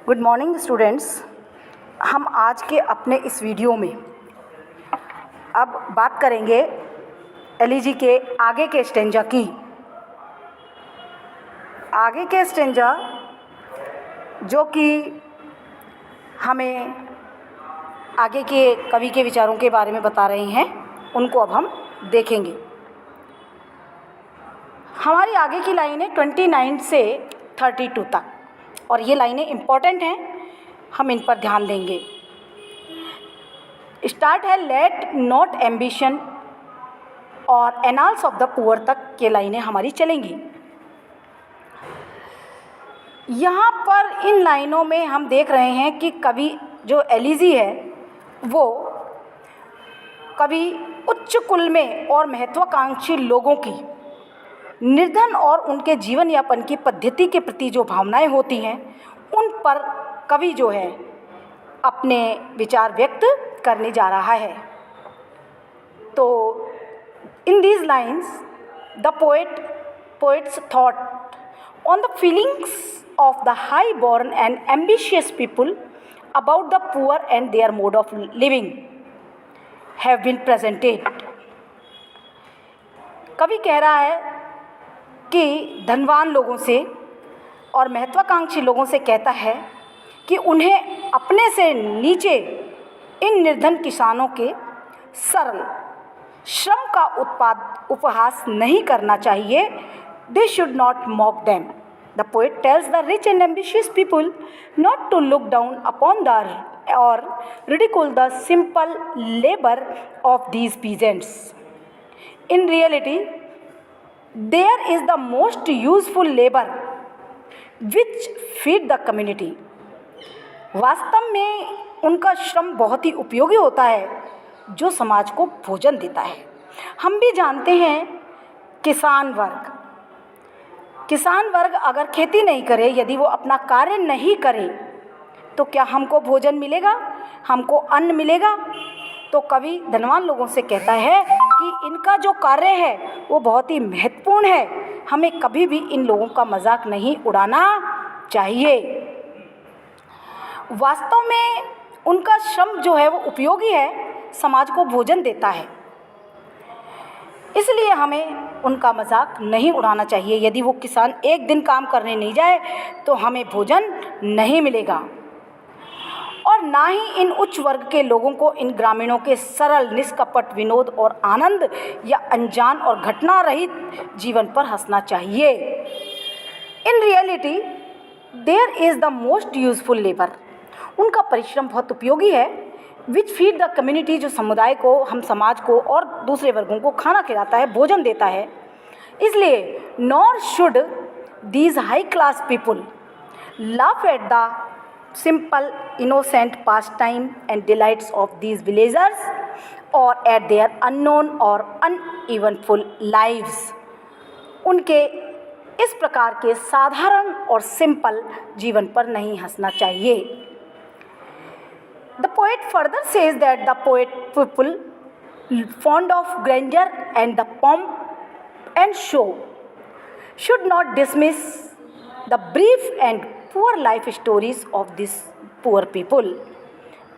Good morning students. हम आज के अपने इस वीडियो में अब बात करेंगे एलिजी के आगे के स्टेंजा की। आगे के स्टेंजा जो कि हमें आगे के कवि के विचारों के बारे में बता रहे हैं, उनको अब हम देखेंगे। हमारी आगे की लाइनें 29 से 32 तक, और ये लाइनें इम्पॉर्टेंट हैं, हम इन पर ध्यान देंगे। स्टार्ट है लेट नॉट एम्बिशन और एनाल्स ऑफ द पुअर तक ये लाइनें हमारी चलेंगी। यहाँ पर इन लाइनों में हम देख रहे हैं कि कवि जो एलिजी है वो कवि उच्च कुल में और महत्वाकांक्षी लोगों की निर्धन और उनके जीवन यापन की पद्धति के प्रति जो भावनाएं होती हैं, उन पर कवि जो है अपने विचार व्यक्त करने जा रहा है। तो in these lines the poet's thought on the feelings of the high born and ambitious people about the poor and their mode of living have been presented. कवि कह रहा है कि धनवान लोगों से और महत्वाकांक्षी लोगों से कहता है कि उन्हें अपने से नीचे इन निर्धन किसानों के सरल श्रम का उपहास नहीं करना चाहिए। They should not mock them. The poet tells the rich and ambitious people not to look down upon the or ridicule the simple labour of these peasants. In reality there is the most useful labor which feed the community। वास्तव में उनका श्रम बहुत ही उपयोगी होता है जो समाज को भोजन देता है। हम भी जानते हैं किसान वर्ग अगर खेती नहीं करे, यदि वो अपना कार्य नहीं करे, तो क्या हमको भोजन मिलेगा, हमको अन्न मिलेगा? तो कवि धनवान लोगों से कहता है कि इनका जो कार्य है वो बहुत ही महत्वपूर्ण है, हमें कभी भी इन लोगों का मजाक नहीं उड़ाना चाहिए। वास्तव में उनका श्रम जो है वो उपयोगी है, समाज को भोजन देता है, इसलिए हमें उनका मजाक नहीं उड़ाना चाहिए। यदि वो किसान एक दिन काम करने नहीं जाए तो हमें भोजन नहीं मिलेगा। और ना ही इन उच्च वर्ग के लोगों को इन ग्रामीणों के सरल निष्कपट विनोद और आनंद या अनजान और घटना रहित जीवन पर हंसना चाहिए। In reality there is the most useful labour. उनका परिश्रम बहुत उपयोगी है। विच फीड द कम्युनिटी, जो समुदाय को, हम समाज को और दूसरे वर्गों को खाना खिलाता है, भोजन देता है। इसलिए nor should these high class people laugh at the simple innocent pastime and delights of these villagers or at their unknown or uneventful lives। उनके इस प्रकार के साधारण और सिंपल जीवन पर नहीं हंसना चाहिए। The poet further says that the people fond of grandeur and the pomp and show should not dismiss the brief and poor life stories of this poor people.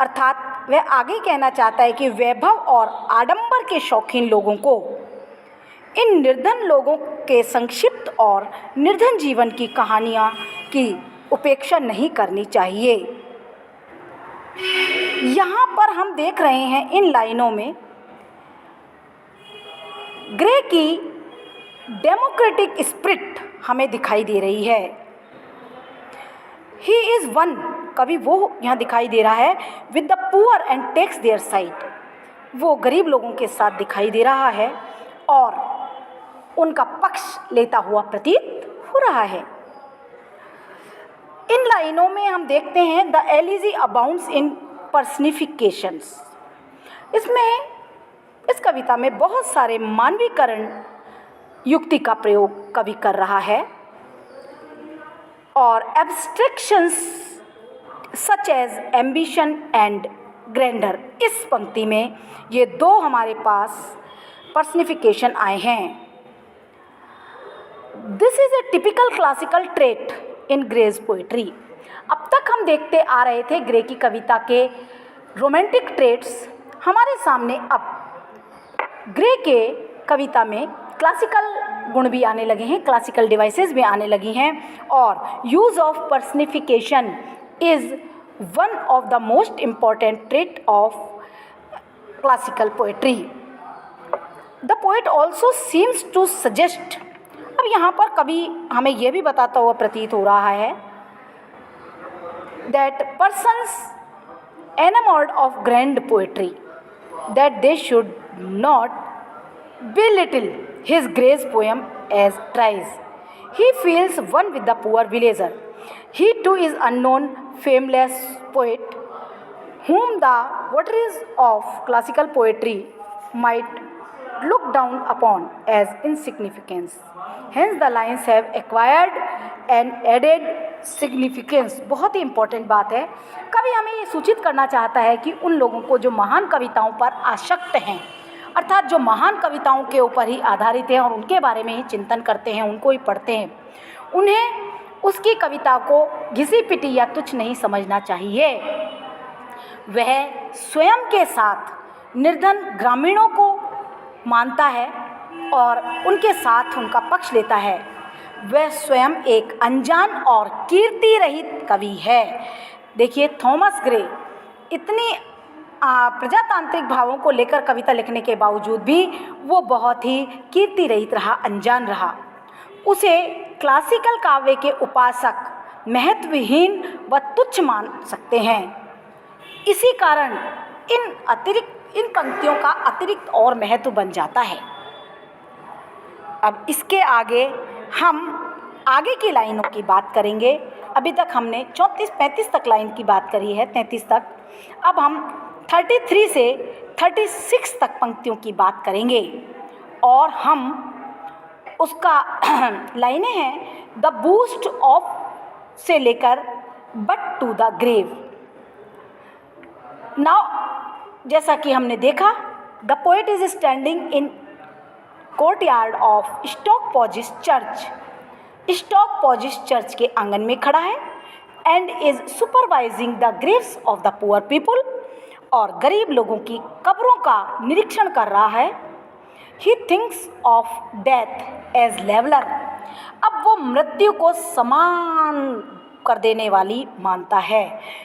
अर्थात वह आगे कहना चाहता है कि वैभव और आडंबर के शौकीन लोगों को इन निर्धन लोगों के संक्षिप्त और निर्धन जीवन की कहानियाँ की उपेक्षा नहीं करनी चाहिए। यहाँ पर हम देख रहे हैं इन लाइनों में ग्रे की डेमोक्रेटिक स्पिरिट हमें दिखाई दे रही है। ही इज़ वन, कवि वो यहाँ दिखाई दे रहा है with the poor and takes their side. वो गरीब लोगों के साथ दिखाई दे रहा है और उनका पक्ष लेता हुआ प्रतीत हो रहा है। इन लाइनों में हम देखते हैं द एलिजी अबाउंड्स इन पर्सनिफिकेशंस। इसमें इस कविता में बहुत सारे मानवीकरण युक्ति का प्रयोग कवि कर रहा है और abstractions such as ambition and grandeur. इस पंक्ति में ये दो हमारे पास पर्सनिफिकेशन आए हैं। This is a typical classical trait in Gray's poetry. अब तक हम हम देखते आ रहे थे ग्रे की कविता के रोमांटिक ट्रेट्स, हमारे सामने अब ग्रे के कविता में क्लासिकल गुण भी आने लगे हैं, क्लासिकल डिवाइसेस भी आने लगी हैं, और use of personification is one of the most important trait of classical poetry. The poet also seems to suggest, अब यहाँ पर कवि हमें यह भी बताता हुआ प्रतीत हो रहा है that persons enamored of grand poetry that they should not belittle his Gray's poem as tries. He feels one with the poor villager. He too is unknown, fameless poet whom the votaries of classical poetry might look down upon as insignificance. Hence the lines have acquired an added significance. बहुत ही important बात है। कवि हमें ये सूचित करना चाहता है कि उन लोगों को जो महान कविताओं पर आसक्त हैं, अर्थात जो महान कविताओं के ऊपर ही आधारित हैं और उनके बारे में ही चिंतन करते हैं, उनको ही पढ़ते हैं, उन्हें उसकी कविता को घिसी पिटी या तुच्छ नहीं समझना चाहिए। वह स्वयं के साथ निर्धन ग्रामीणों को मानता है और उनके साथ उनका पक्ष लेता है। वह स्वयं एक अनजान और कीर्ति रहित कवि है। देखिए, थॉमस ग्रे इतनी प्रजातांत्रिक भावों को लेकर कविता लिखने के बावजूद भी वो बहुत ही कीर्ति रहित रहा, अनजान रहा। उसे क्लासिकल काव्य के उपासक महत्वहीन व तुच्छ मान सकते हैं। इसी कारण इन पंक्तियों का अतिरिक्त और महत्व बन जाता है। अब इसके आगे हम आगे की लाइनों की बात करेंगे। अभी तक हमने 34-35 तक लाइन की बात करी है, 33 तक। अब हम 33 से 36 तक पंक्तियों की बात करेंगे और हम उसका लाइनें हैं द बूस्ट ऑफ से लेकर but to the grave. Now जैसा कि हमने देखा, the poet is standing in courtyard of Stoke Poges church. Stoke Poges church के आंगन में खड़ा है and is supervising the graves of the poor people, और गरीब लोगों की कब्रों का निरीक्षण कर रहा है। He thinks of death as leveller, अब वो मृत्यु को समान कर देने वाली मानता है।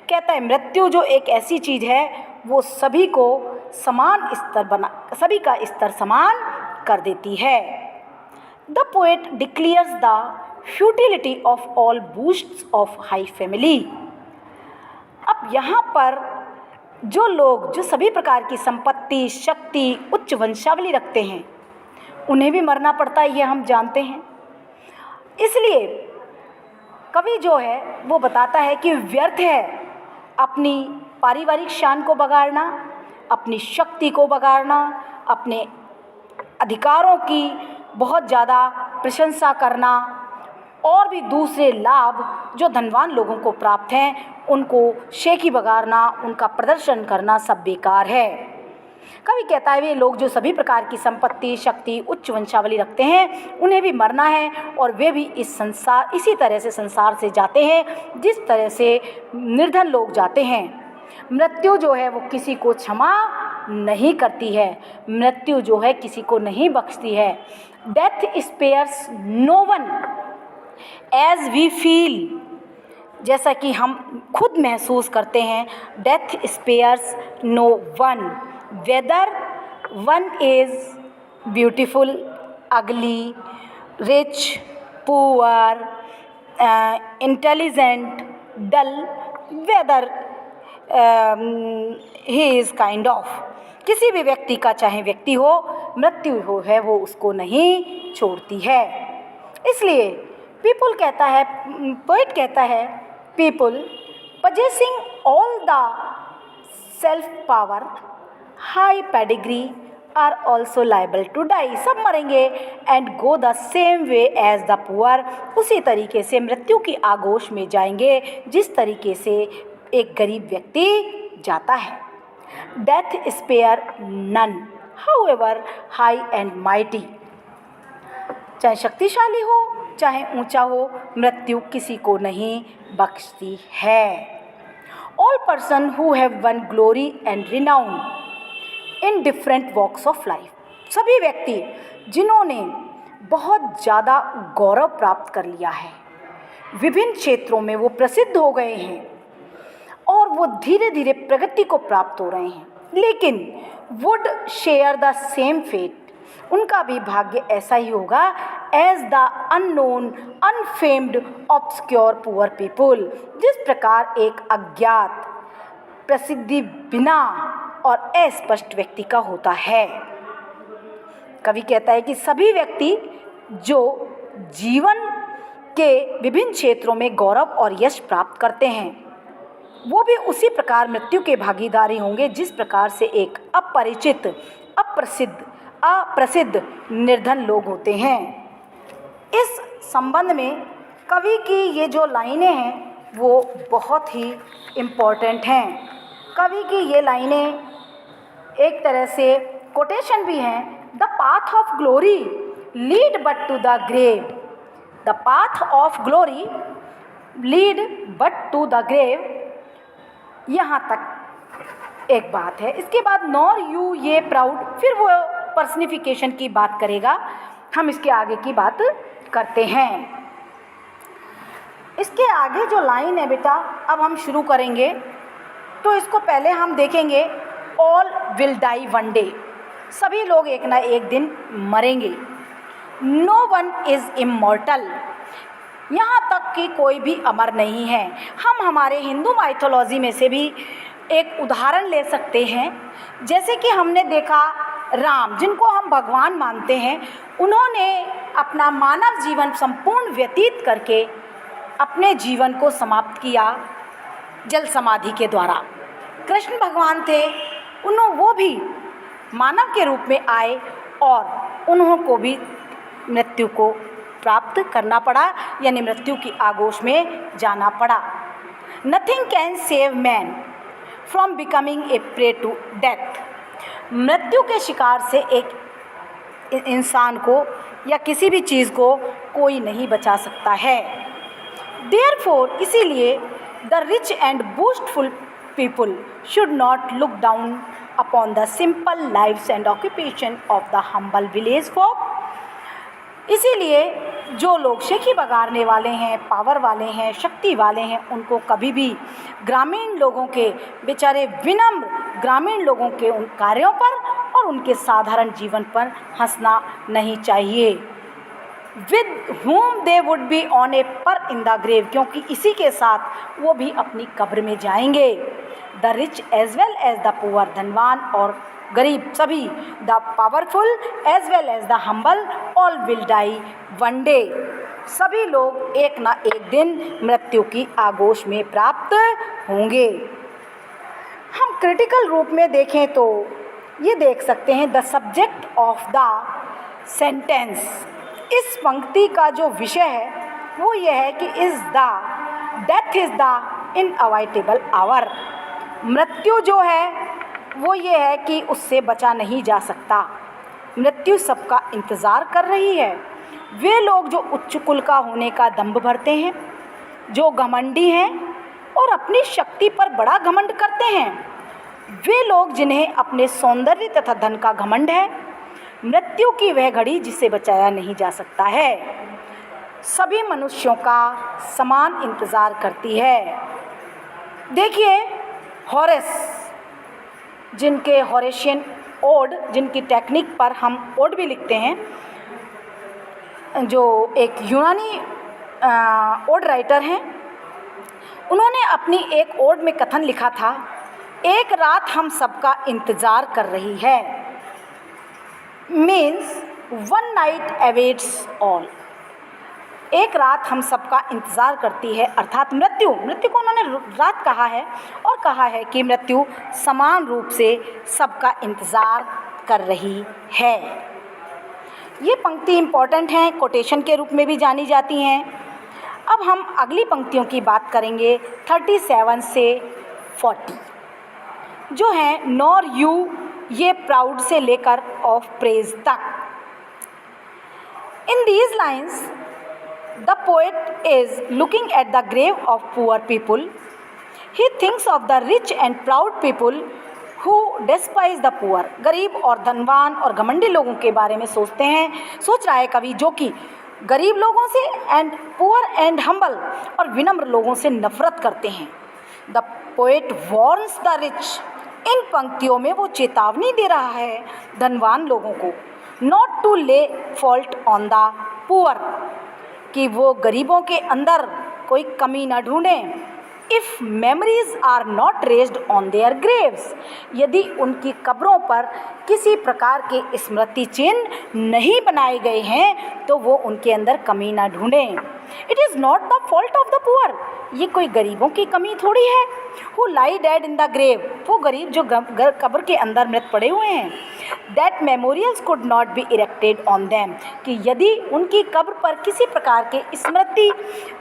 कहता है मृत्यु जो एक ऐसी चीज़ है वो सभी को समान सभी का स्तर समान कर देती है। The poet declares the futility of all boosts of high family. अब यहाँ पर जो लोग जो सभी प्रकार की संपत्ति, शक्ति, उच्च वंशावली रखते हैं, उन्हें भी मरना पड़ता है, ये हम जानते हैं। इसलिए कवि जो है वो बताता है कि व्यर्थ है अपनी पारिवारिक शान को बगाड़ना, अपनी शक्ति को बगाड़ना, अपने अधिकारों की बहुत ज़्यादा प्रशंसा करना और भी दूसरे लाभ जो धनवान लोगों को प्राप्त हैं उनको शेखी बगाड़ना, उनका प्रदर्शन करना सब बेकार है। कवि कहता है वे लोग जो सभी प्रकार की संपत्ति, शक्ति, उच्च वंशावली रखते हैं, उन्हें भी मरना है और वे भी इसी तरह से संसार से जाते हैं जिस तरह से निर्धन लोग जाते हैं। मृत्यु जो है वो किसी को क्षमा नहीं करती है, मृत्यु जो है किसी को नहीं बख्शती है। Death spares no one as we feel, जैसा कि हम खुद महसूस करते हैं। Death spares no one whether one is beautiful, ugly, rich, poor, intelligent, dull, whether he is kind of. किसी भी व्यक्ति का चाहे व्यक्ति हो, मृत्यु हो है वो उसको नहीं छोड़ती है। इसलिए पीपल कहता है, पोएट कहता है, people possessing all the self power, high pedigree are also liable to die. सब मरेंगे and go the same way as the poor, उसी तरीके से मृत्यु की आगोश में जाएंगे जिस तरीके से एक गरीब व्यक्ति जाता है। Death spare none however high and mighty, चाहे शक्तिशाली हो चाहे ऊंचा हो, मृत्यु किसी को नहीं बख्शती है। All person who have won glory and renown in different walks of life, सभी व्यक्ति जिन्होंने बहुत ज़्यादा गौरव प्राप्त कर लिया है, विभिन्न क्षेत्रों में वो प्रसिद्ध हो गए हैं और वो धीरे धीरे प्रगति को प्राप्त हो रहे हैं, लेकिन would share the same fate, उनका भी भाग्य ऐसा ही होगा as the unknown unfamed obscure poor people, जिस प्रकार एक अज्ञात प्रसिद्धि बिना और अस्पष्ट व्यक्ति का होता है। कवि कहता है कि सभी व्यक्ति जो जीवन के विभिन्न क्षेत्रों में गौरव और यश प्राप्त करते हैं, वो भी उसी प्रकार मृत्यु के भागीदारी होंगे जिस प्रकार से एक अपरिचित, अप्रसिद्ध निर्धन लोग होते हैं। इस संबंध में कवि की ये जो लाइनें हैं वो बहुत ही इम्पोर्टेंट हैं। कवि की ये लाइनें एक तरह से कोटेशन भी हैं। The path of glory lead but to the grave, the path of glory lead but to the grave, यहाँ तक एक बात है। इसके बाद नॉर यू ये प्राउड, फिर वो पर्सनिफिकेशन की बात करेगा, हम इसके आगे की बात करते हैं। इसके आगे जो लाइन है बेटा, अब हम शुरू करेंगे तो इसको पहले हम देखेंगे। All will die one day, सभी लोग एक ना एक दिन मरेंगे। नो वन इज़ इमॉर्टल, यहाँ तक कि कोई भी अमर नहीं है। हम हमारे हिंदू माइथोलॉजी में से भी एक उदाहरण ले सकते हैं। जैसे कि हमने देखा राम, जिनको हम भगवान मानते हैं, उन्होंने अपना मानव जीवन संपूर्ण व्यतीत करके अपने जीवन को समाप्त किया जल समाधि के द्वारा। कृष्ण भगवान थे, वो भी मानव के रूप में आए और उन्होंने भी मृत्यु को प्राप्त करना पड़ा, यानी मृत्यु की आगोश में जाना पड़ा। Nothing can save man from becoming a prey to death, मृत्यु के शिकार से एक इंसान को या किसी भी चीज़ को कोई नहीं बचा सकता है। देयरफॉर, इसीलिए the rich and boastful people should not look down upon the simple lives and occupation of the humble village folk, इसीलिए जो लोग शेखी बगाड़ने वाले हैं, पावर वाले हैं, शक्ति वाले हैं, उनको कभी भी ग्रामीण लोगों के, बेचारे विनम्र ग्रामीण लोगों के उन कार्यों पर और उनके साधारण जीवन पर हंसना नहीं चाहिए। With whom they would be on a per in the grave, क्योंकि इसी के साथ वो भी अपनी कब्र में जाएंगे। The rich as well as the poor, धनवान और गरीब सभी, the powerful as well as the humble, all will die one day, सभी लोग एक ना एक दिन मृत्यु की आगोश में प्राप्त होंगे। हम क्रिटिकल रूप में देखें तो ये देख सकते हैं the subject of the sentence, इस पंक्ति का जो विषय है वो ये है कि is the death is the unavoidable hour, मृत्यु जो है वो ये है कि उससे बचा नहीं जा सकता। मृत्यु सबका इंतज़ार कर रही है। वे लोग जो उच्च कुल का होने का दंभ भरते हैं, जो घमंडी हैं और अपनी शक्ति पर बड़ा घमंड करते हैं, वे लोग जिन्हें अपने सौंदर्य तथा धन का घमंड है, मृत्यु की वह घड़ी जिसे बचाया नहीं जा सकता है, सभी मनुष्यों का समान इंतज़ार करती है। देखिए हॉरेस, जिनके हॉरेशियन ओड, जिनकी टेक्निक पर हम ओड भी लिखते हैं, जो एक यूनानी ओड राइटर हैं, उन्होंने अपनी एक ओड में कथन लिखा था, एक रात हम सबका इंतज़ार कर रही है, means one night awaits all, एक रात हम सबका इंतज़ार करती है, अर्थात मृत्यु को उन्होंने रात कहा है और कहा है कि मृत्यु समान रूप से सबका इंतज़ार कर रही है। ये पंक्ति इम्पॉर्टेंट हैं, कोटेशन के रूप में भी जानी जाती हैं। अब हम अगली पंक्तियों की बात करेंगे 37 से 40, जो हैं नॉर यू ये प्राउड से लेकर ऑफ प्रेज तक। इन these lines the poet is looking at the grave of poor people. He thinks of the rich and proud people who despise the poor. गरीब और धनवान और घमंडी लोगों के बारे में सोच रहा है कवि, जो कि गरीब लोगों से एंड पुअर एंड हम्बल और विनम्र लोगों से नफरत करते हैं। The poet warns the rich. इन पंक्तियों में वो चेतावनी दे रहा है धनवान लोगों को, not to lay fault on the poor, कि वो गरीबों के अंदर कोई कमी ना ढूंढें। If memories are not raised on their graves, यदि उनकी कब्रों पर किसी प्रकार के स्मृति चिन्ह नहीं बनाए गए हैं तो वो उनके अंदर कमी ना ढूंढें। It is not the fault of the poor, ये कोई गरीबों की कमी थोड़ी है। Who lie dead in the grave, वो गरीब जो कब्र के अंदर मृत पड़े हुए हैं। That memorials could not be erected on them, कि यदि उनकी कब्र पर किसी प्रकार के स्मृति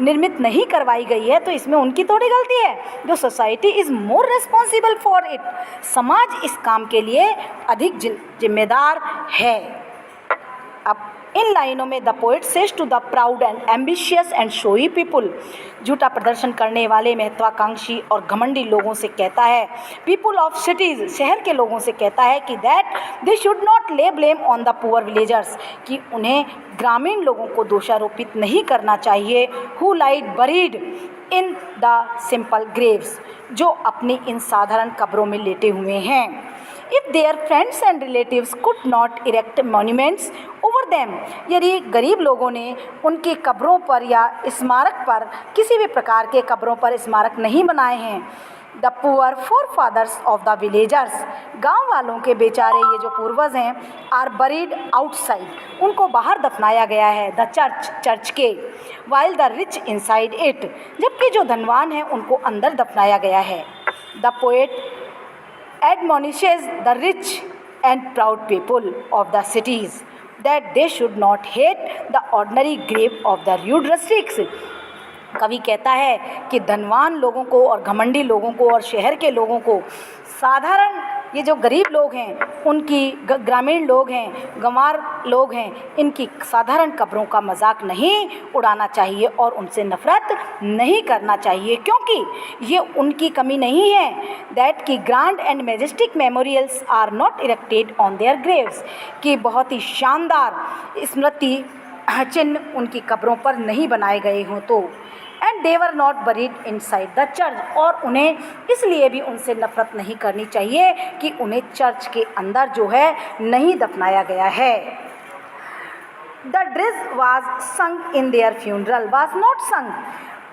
निर्मित नहीं करवाई गई है तो इसमें उनकी थोड़ी गलती है। जो society is more responsible for it, समाज इस काम के लिए अधिक जिम्मेदार है। अब इन लाइनों में the poet says to the proud and ambitious and showy people, झूठा प्रदर्शन करने वाले, महत्वाकांक्षी और घमंडी लोगों से कहता है, पीपुल ऑफ सिटीज़, शहर के लोगों से कहता है कि that they should not lay blame on the poor villagers, कि उन्हें ग्रामीण लोगों को दोषारोपित नहीं करना चाहिए। Who lied buried in the simple graves, जो अपनी इन साधारण कब्रों में लेटे हुए हैं। If their friends and relatives could not erect monuments over them, यदि गरीब लोगों ने उनकी कब्रों पर या स्मारक पर किसी भी प्रकार के कब्रों पर स्मारक नहीं बनाए हैं। The poor forefathers of the villagers, गांव वालों के बेचारे ये जो पूर्वज हैं, आर बरीड आउटसाइड, उनको बाहर दफनाया गया है, द चर्च के, while the rich inside it, जबकि जो धनवान हैं उनको अंदर दफनाया गया है। The poet admonishes the rich and proud people of the cities that they should not hate the ordinary grave of the rude rustics। कवि कहता है कि धनवान लोगों को और घमंडी लोगों को और शहर के लोगों को, साधारण ये जो गरीब लोग हैं, उनकी ग्रामीण लोग हैं, गंवार लोग हैं, इनकी साधारण कब्रों का मजाक नहीं उड़ाना चाहिए और उनसे नफरत नहीं करना चाहिए, क्योंकि ये उनकी कमी नहीं है। दैट की grand and majestic memorials are not erected on their graves, कि बहुत ही शानदार स्मृति चिन्ह उनकी कब्रों पर नहीं बनाए गए हों तो। And they were not buried inside the church, और उन्हें इसलिए भी उनसे नफरत नहीं करनी चाहिए कि उन्हें चर्च के अंदर जो है नहीं दफनाया गया है। द ड्रिज वाज संग in their funeral was not संग,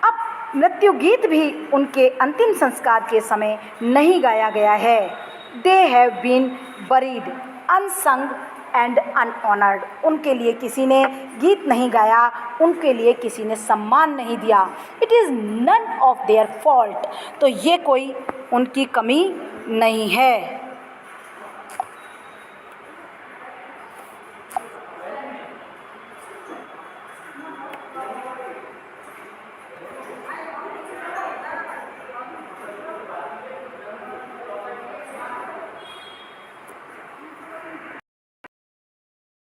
अब मृत्यु गीत भी उनके अंतिम संस्कार के समय नहीं गाया गया है। They have been buried unsung and unhonoured, उनके लिए किसी ने गीत नहीं गाया, उनके लिए किसी ने सम्मान नहीं दिया। It is none of their fault, तो ये कोई उनकी कमी नहीं है।